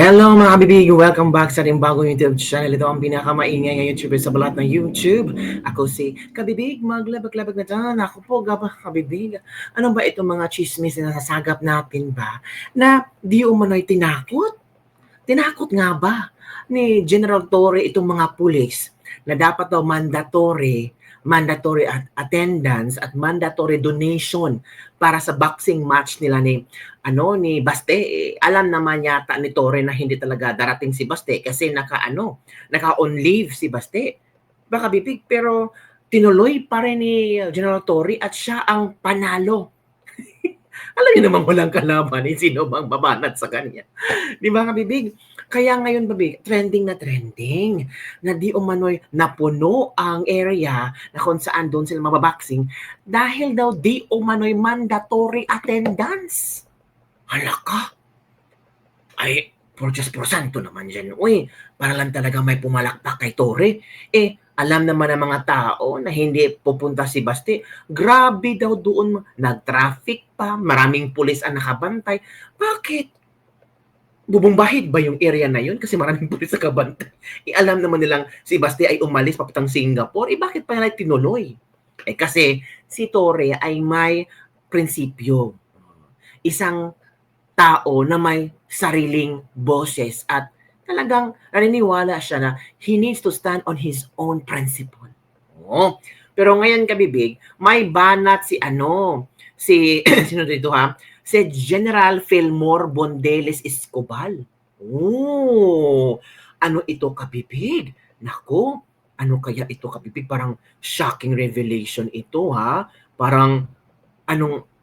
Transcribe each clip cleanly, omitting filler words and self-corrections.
Hello mga kabibig! Welcome back sa ating bagong YouTube channel. Ito ang pinakamaingay ng YouTuber sa balat ng YouTube. Ako si Kabibig, maglabag-labag na dyan. Ako po, kabibig. Ano ba itong mga chismis na nasasagap natin ba na di umano'y tinakot? Tinakot nga ba ni General Torre itong mga pulis na dapat daw mandatory attendance at mandatory donation para sa boxing match nila ni Baste. Alam naman yata ni Torre na hindi talaga darating si Baste kasi naka on leave si Baste. Baka bibig, pero tinuloy pa rin ni General Torre at siya ang panalo. Alam niyo naman walang kalaban sino bang babanat sa kanya. Di ba kabibig? Kaya ngayon trending na di umano'y napuno ang area na kung saan doon sila mababoxing dahil daw di umano'y mandatory attendance. Hala ka! Ay, por Diyos por santo naman dyan. Uy, para lang talaga may pumalakpak kay Torre. Alam naman ng mga tao na hindi pupunta si Baste. Grabe daw doon, nag-traffic pa, maraming pulis ang nakabantay. Bakit? Bubumbahid ba yung area na yun? Kasi maraming pulis nakabantay. Alam naman nilang si Baste ay umalis papatang Singapore. Bakit pa nila tinuloy? Kasi si Torre ay may prinsipyo. Isang tao na may sariling boses at talagang naniniwala siya na he needs to stand on his own principle. Pero ngayon kabibig, may banat si sino dito ha? Si General Fillmore Bondeles Escobar. Ano ito kabibig? Nako, ano kaya ito kabibig? Parang shocking revelation ito ha? Parang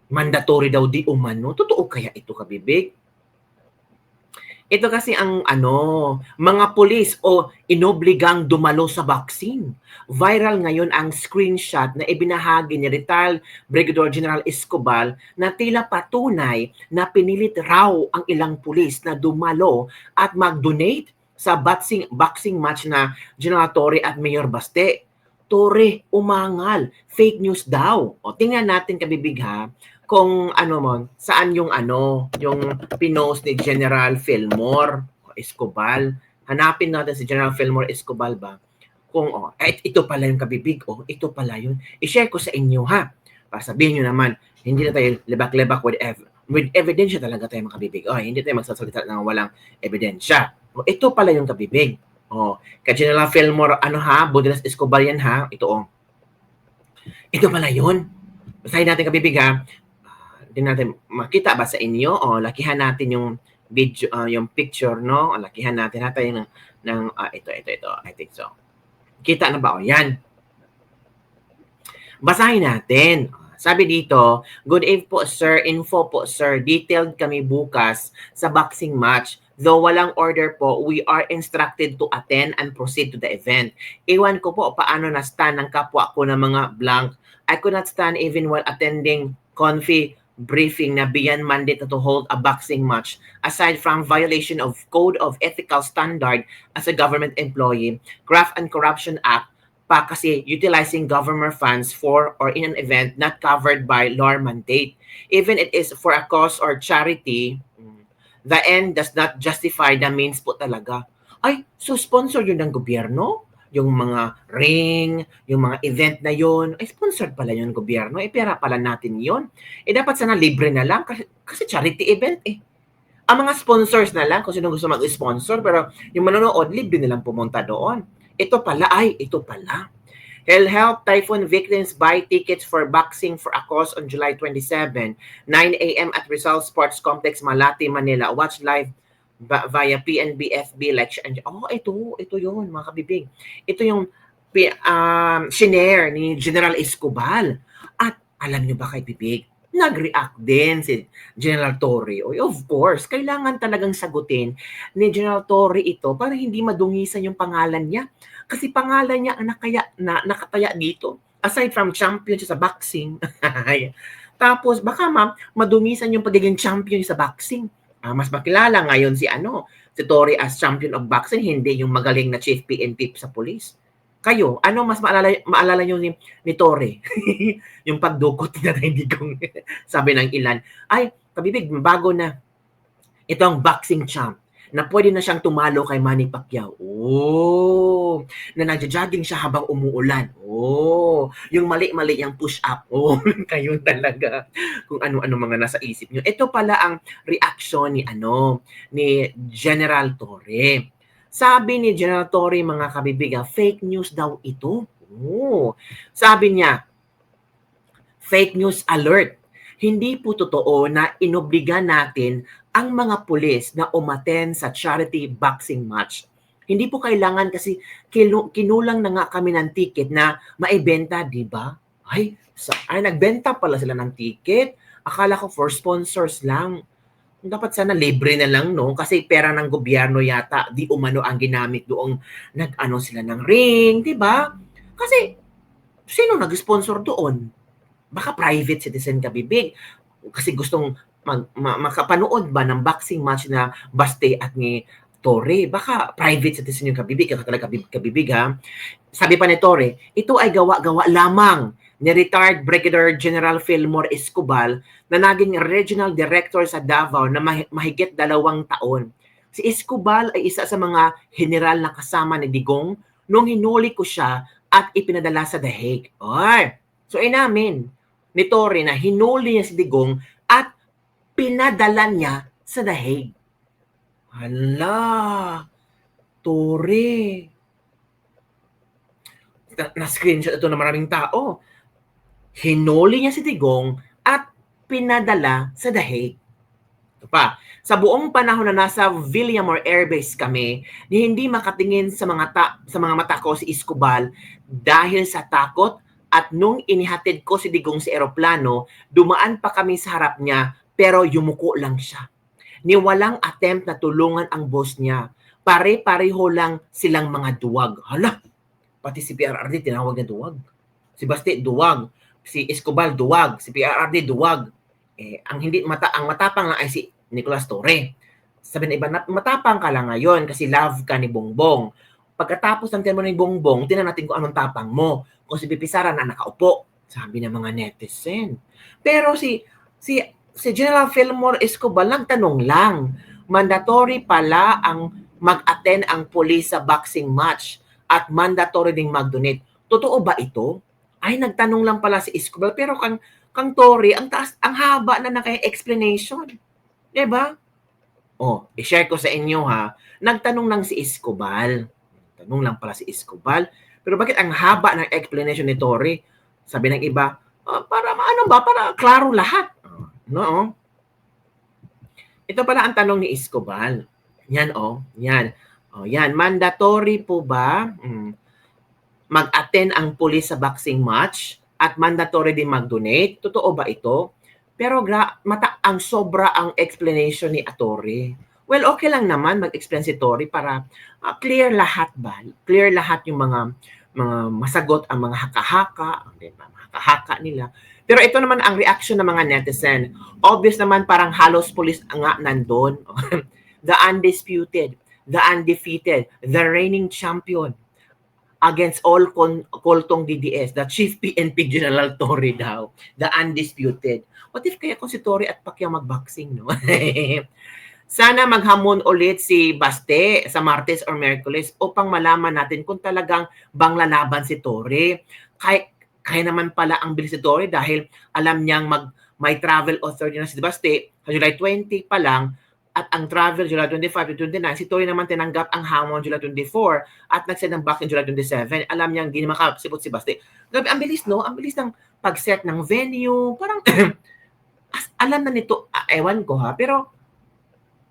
mandatory daw di umano. Totoo kaya ito kabibig? Ito kasi ang mga pulis o inobligang dumalo sa boxing. Viral ngayon ang screenshot na ibinahagi ni Retired Brigadier General Escobar na tila patunay na pinilit raw ang ilang pulis na dumalo at mag-donate sa boxing match na General Torre at Mayor Baste. Torre, umangal. Fake news daw. Tingnan natin kabibig ha kung saan yung pinost ni General Fillmore Escobar. Hanapin natin si General Fillmore Escobar ba? Kung ito pala yung kabibig, ito pala yun. I-share ko sa inyo ha. Para sabihin nyo naman, hindi na tayo lebak-lebak with evidence talaga tayo mga kabibig. Hindi tayo magsasalita ng walang ebidensya. Ito pala yung kabibig. Kay General Fillmore, Bondeles Escobar yan ha. Ito pala yun. Basahin natin kabibig ha. Din natin makita ba sa inyo? Lakihan natin yung video, yung picture, no? Lakihan natin ng ito. I think so. Kita na ba? Yan. Basahin natin. Sabi dito, good eve po sir, info po sir, detailed kami bukas sa boxing match. Though walang order po, we are instructed to attend and proceed to the event. Iwan ko po paano na-stand ng kapwa ko ng mga blank. I could not stand even while attending briefing na beyond mandate to hold a boxing match. Aside from violation of Code of Ethical Standard as a government employee, Graft and Corruption Act, pa kasi utilizing government funds for or in an event not covered by law mandate. Even it is for a cause or charity, the end does not justify the means po talaga. So sponsor yun ng gobyerno? Yung mga ring, yung mga event na yun, sponsored pala yun ng gobyerno. Pera pala natin yun. Dapat sana libre na lang kasi charity event Ang mga sponsors na lang kung sino gusto mag-sponsor, pero yung manonood, libre nilang pumunta doon. Ito pala. Help Typhoon victims buy tickets for boxing for a cause on July 27, 9 a.m. at Rizal Sports Complex, Malate, Manila. Watch live via PNB FB lecture. Ito yun mga kabibig. Ito yung shinare ni General Escobar. At alam niyo ba kay bibig, nag-react din si General Torre. Of course, kailangan talagang sagutin ni General Torre ito para hindi madungisan yung pangalan niya. Kasi pangalan niya ang nakataya dito. Aside from champion siya sa boxing. Tapos baka madungisan yung pagiging champion sa boxing. Mas makilala ngayon si Torre as champion of boxing, hindi yung magaling na chief PNP sa police. Kayo, mas maalala nyo ni Torre? Yung pagdukot na hindi kong sabi ng ilan. Kabibig, bago na. Ito ang boxing champ. na pwede na siyang tumalo kay Manny Pacquiao. Oh, na nagja-jogging siya habang umuulan. Oh, yung mali-mali yang push-up. Oh, kayo talaga kung ano-ano mga nasa isip niyo. Ito pala ang reaction ni General Torre. Sabi ni General Torre, mga kabibigan, fake news daw ito. Oh, sabi niya, fake news alert. Hindi po totoo na inobliga natin ang mga pulis na umaten sa charity boxing match. Hindi po kailangan kasi kinulang na nga kami ng ticket na maibenta, di ba? Ay, nagbenta pala sila ng ticket. Akala ko for sponsors lang. Dapat sana libre na lang, no? Kasi pera ng gobyerno yata, di umano ang ginamit doong nag-ano sila ng ring, di ba? Kasi, sino nag-sponsor doon? Baka private citizen ka, bibig. Kasi gustong makapanood ba ng boxing match na Baste at ni Torre. Baka private citizen yung kabibig, kabibig ha. Sabi pa ni Torre, ito ay gawa-gawa lamang ni retired Brigadier General Fillmore Escobar na naging regional director sa Davao na mahigit 2 taon. Si Escobar ay isa sa mga general na kasama ni Digong nung hinuli ko siya at ipinadala sa The Hague. So inamin ni Torre na hinuli niya si Digong at pinadala niya sa The Hague. Hala, Torre. Na-screenshot ito ng maraming tao. Hinuli niya si Digong at pinadala sa The Hague. Ito pa, sa buong panahon na nasa Villamor Air Base kami, ni hindi makatingin sa mga mata ko si Escobar dahil sa takot at nung inihatid ko si Digong sa eroplano, dumaan pa kami sa harap niya pero yumuko lang siya. Ni walang attempt na tulungan ang boss niya. Pare-pareho lang silang mga duwag. Hala, pati si PRRD tinawag na duwag. Si Baste duwag, si Escobar duwag, si PRRD duwag. Ang matapang lang ay si Nicolas Torre. Sabi na iba, matapang ka lang ngayon kasi love ka ni Bongbong. Pagkatapos ng termo ni Bongbong, tinan natin kung anong tapang mo. Kung si Pipi Sara na nakaupo, sabi ng mga netizen. Pero si General Fillmore Escobar nagtanong lang, mandatory pala ang mag-attend ang police sa boxing match at mandatory ding mag-donate. Totoo ba ito? Ay, nagtanong lang pala si Escobar, pero kang Tory, ang haba na naka-explanation. Diba? I-share ko sa inyo ha. Nagtanong lang si Escobar. Tanong lang pala si Escobar. Pero bakit ang haba ng explanation ni Tory? Sabi ng iba, para klaro lahat. No? Ito pala ang tanong ni Escobar. Yan. Yan. Mandatory po ba mag-attend ang police sa boxing match at mandatory din mag-donate? Totoo ba ito? Pero ang sobra ang explanation ni Torre. Well, okay lang naman mag-explain si Torre para clear lahat ba? Clear lahat yung mga masagot ang mga haka-haka, haka-haka nila. Pero ito naman ang reaction ng mga netizen. Obvious naman parang halos police nga nandun. The undisputed, the undefeated, the reigning champion against all Koltong DDS, the Chief PNP General Torre daw, the undisputed. What if kaya kung si Torre at Pacquiao mag-boxing, no? Sana maghamon ulit si Baste sa Martes or Miyerkules upang malaman natin kung talagang bang lalaban si Torre. Kaya naman pala ang bilis si Torre dahil alam niyang may travel authority na si Baste sa July 20 pa lang at ang travel July 25 to 29. Si Torre naman tinanggap ang hamon July 24 at nag-set ng boxing July 27. Alam niyang hindi makasipot si Baste. Grabe, ang bilis, no? Ang bilis ng pag-set ng venue. Parang alam na nito, ewan ko ha, pero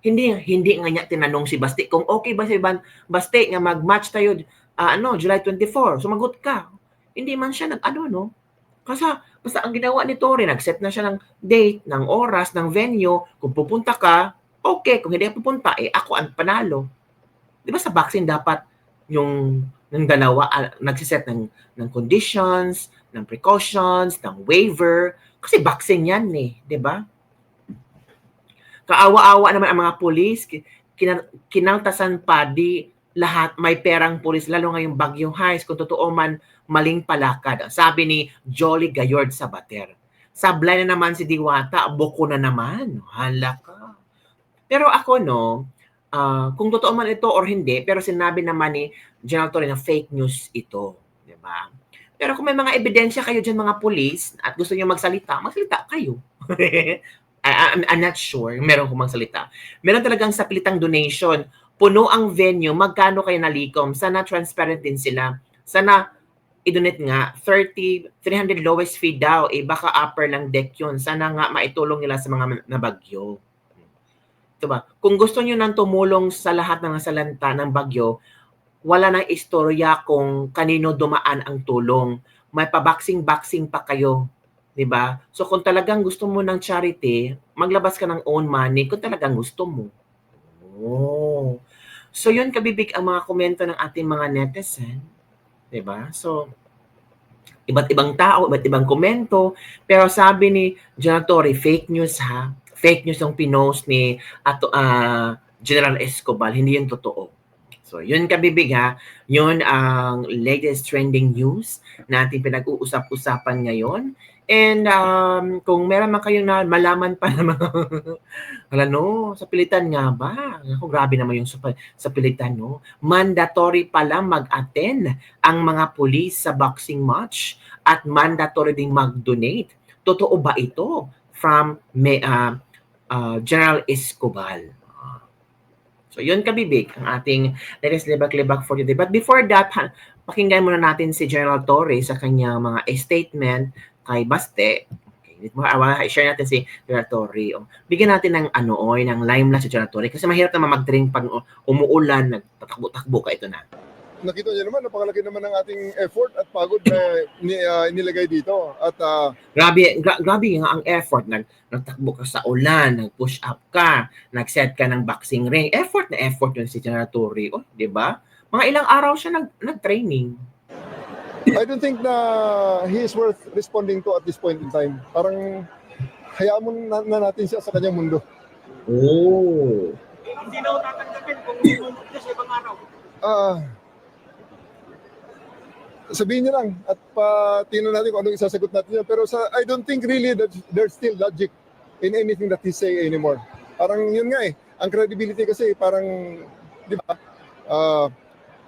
hindi nga niya tinanong si Baste kung okay ba si Baste nga mag-match tayo July 24. Sumagot ka. Hindi man siya no? Kasi basta ang ginawa ni Torre, nag-set na siya ng date, ng oras, ng venue. Kung pupunta ka, okay. Kung hindi ka pupunta, ako ang panalo. Di ba sa boxing dapat yung dalawa nagsiset ng conditions, ng precautions, ng waiver. Kasi boxing yan di ba? Kaawa-awa naman ang mga pulis, kinaltasan pa di lahat may perang pulis, lalo ngayong Bagyong Heights, kung totoo man maling palakad. Sabi ni Jolly Gayord Sabater. Sablay na naman si Diwata, buko na naman. Hala ka. Pero ako kung totoo man ito or hindi, pero sinabi naman ni General Torre na fake news ito, 'di ba? Pero kung may mga ebidensya kayo diyan mga pulis at gusto niyo magsalita, magsalita kayo. I'm not sure, meron kung magsalita. Meron talagang sapilitang donation, puno ang venue, magkano kayo nalikom? Sana transparent din sila. Sana i-donate nga 300 lowest fee daw, baka upper lang deck yun. Sana nga maitulong nila sa mga nabagyo. Diba? Kung gusto niyo nang tumulong sa lahat ng nasalanta ng bagyo, wala nang istorya kung kanino dumaan ang tulong. May pa-boxing-boxing pa kayo. 'Di ba? So kung talagang gusto mo ng charity, maglabas ka ng own money kung talagang gusto mo. Oh. So yun kabibig ang mga komento ng ating mga netizen, 'di ba? So iba't ibang tao, iba't ibang komento, pero sabi ni Janatori, fake news ha. Fake news yung pinost ni General Escobar, hindi yun totoo. So, yun kabibig ha. Yun ang latest trending news na ating pinag-uusap-usapan ngayon. And kung meron man kayo na malaman pa na mga sa pilitan nga ba? Naku, grabe naman yung sa pilitan, no? Mandatory pala mag-attend ang mga pulis sa boxing match at mandatory ding mag-donate. Totoo ba ito? From General Escobar. So, yun kabibig ang ating latest libak-libak for today. But before that, pakinggan muna natin si General Torre sa kanyang mga statement kay Baste. Okay, share natin si General Torre. Bigyan natin ng ng limelight si General Torre kasi mahirap naman mag-drink pag umuulan, nagtatakbo-takbo ka, ito na. Nakita niyo naman, napakalaki naman ng ating effort at pagod na inilagay dito. At grabe nga ang effort. Nagtakbo ka sa ulan, nag-push up ka, nag-set ka ng boxing ring. Effort na effort yun si General Torre. Oh, di ba? Mga ilang araw siya nag-training. I don't think na he is worth responding to at this point in time. Parang hayaan mo na natin siya sa kanyang mundo. Oh. Hindi na tatanggapin kung bumubog niya sa ibang araw. Sabihin niyo lang at tingnan natin kung anong isasagot natin yan. Pero I don't think really that there's still logic in anything that he say anymore. Parang yun nga ang credibility kasi parang, di ba,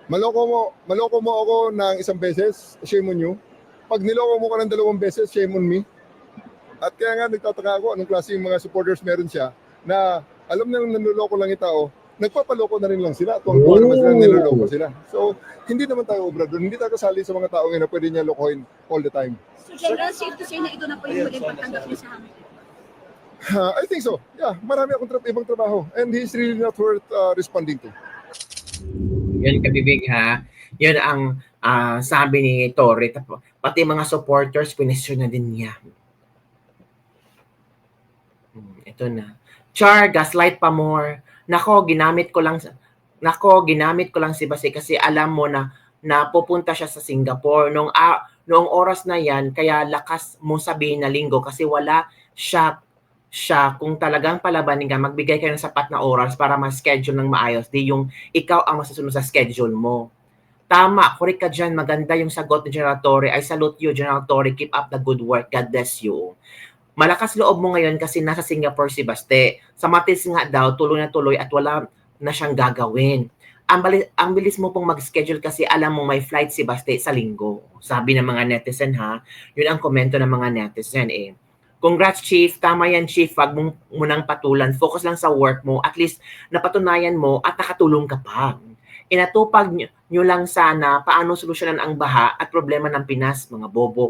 maloko mo ako ng isang beses, shame on you. Pag niloko mo ka ng 2 beses, shame on me. At kaya nga nagtataka ako anong klase yung mga supporters meron siya na alam na nanloloko lang yung tao, nagpapaloko na rin lang sila. Tuwang-tuwa naman sila, niloloko sila. So, hindi naman tayo obra doon. Hindi tayo kasali sa mga tao na pwede niya lokohin all the time. So, General, safe to say na ito na po yung huling pagtanggap niya sa amin? I think so. Yeah, marami akong ibang trabaho. And he's really not worth responding to. Yun kabibig ha. Yun ang sabi ni Torre. Pati mga supporters, pinesyon na din niya. Ito na. Char, gaslight pa more. Nako, ginamit ko lang si Basi kasi alam mo na pupunta siya sa Singapore. Noong oras na yan, kaya lakas mo sabihin na linggo kasi wala siya kung talagang palabanin ka, magbigay kayo ng sapat na oras para ma-schedule ng maayos. Di yung ikaw ang masusunod sa schedule mo. Tama, correct ka dyan. Maganda yung sagot ni General Torre. I salute you, General Torre. Keep up the good work. God bless you. Malakas loob mo ngayon kasi nasa Singapore si Baste. Sa Matis nga daw, tuloy na tuloy at wala na siyang gagawin. Ang bilis mo pong mag-schedule kasi alam mo may flight si Baste sa linggo. Sabi ng mga netizen ha. Yun ang komento ng mga netizen Congrats, Chief. Tama yan, Chief. Wag mong munang patulan. Focus lang sa work mo. At least, napatunayan mo at nakatulong ka pa. Inatupag nyo lang sana paano solusyonan ang baha at problema ng Pinas, mga bobo.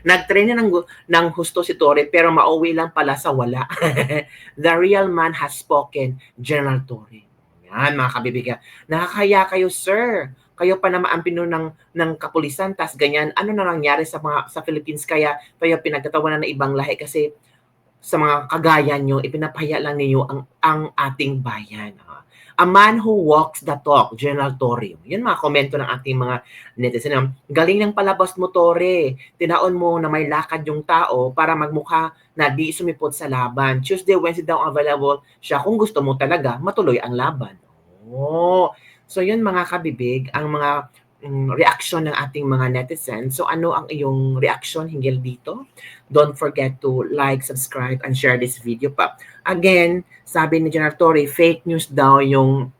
Nag-train na ng husto si Torre pero mauwi lang pala sa wala. The real man has spoken, General Torre. Yan, mga kabibigan. Nakakaya kayo, sir. Kayo pa naman ang ng kapulisan, tas ganyan. Ano na nangyari sa Philippines kaya pinagtatawanan ng ibang lahi kasi sa mga kagaya nyo, ipinapahiya lang ninyo ang ating bayan. A man who walks the talk, General Torre. Yan mga komento ng ating mga netizen. Galing ng palabas mo, Torre. Tinaon mo na may lakad yung tao para magmukha na di sumipot sa laban. Tuesday, Wednesday daw available siya. Kung gusto mo talaga, matuloy ang laban. Oh. So yun mga kabibig, ang mga reaction ng ating mga netizens. So ano ang iyong reaction hinggil dito? Don't forget to like, subscribe, and share this video pa. Again, sabi ni General Torre, fake news daw yung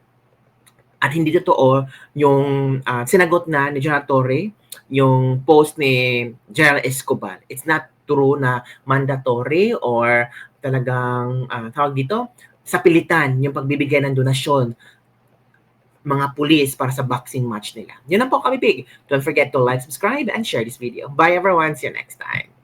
at hindi totoo yung sinagot na ni General Torre yung post ni General Escobar. It's not true na mandatory or talagang tawag dito, sa pilitan yung pagbibigay ng donasyon mga pulis para sa boxing match nila. Yun lang po kami, Pig. Don't forget to like, subscribe, and share this video. Bye everyone. See you next time.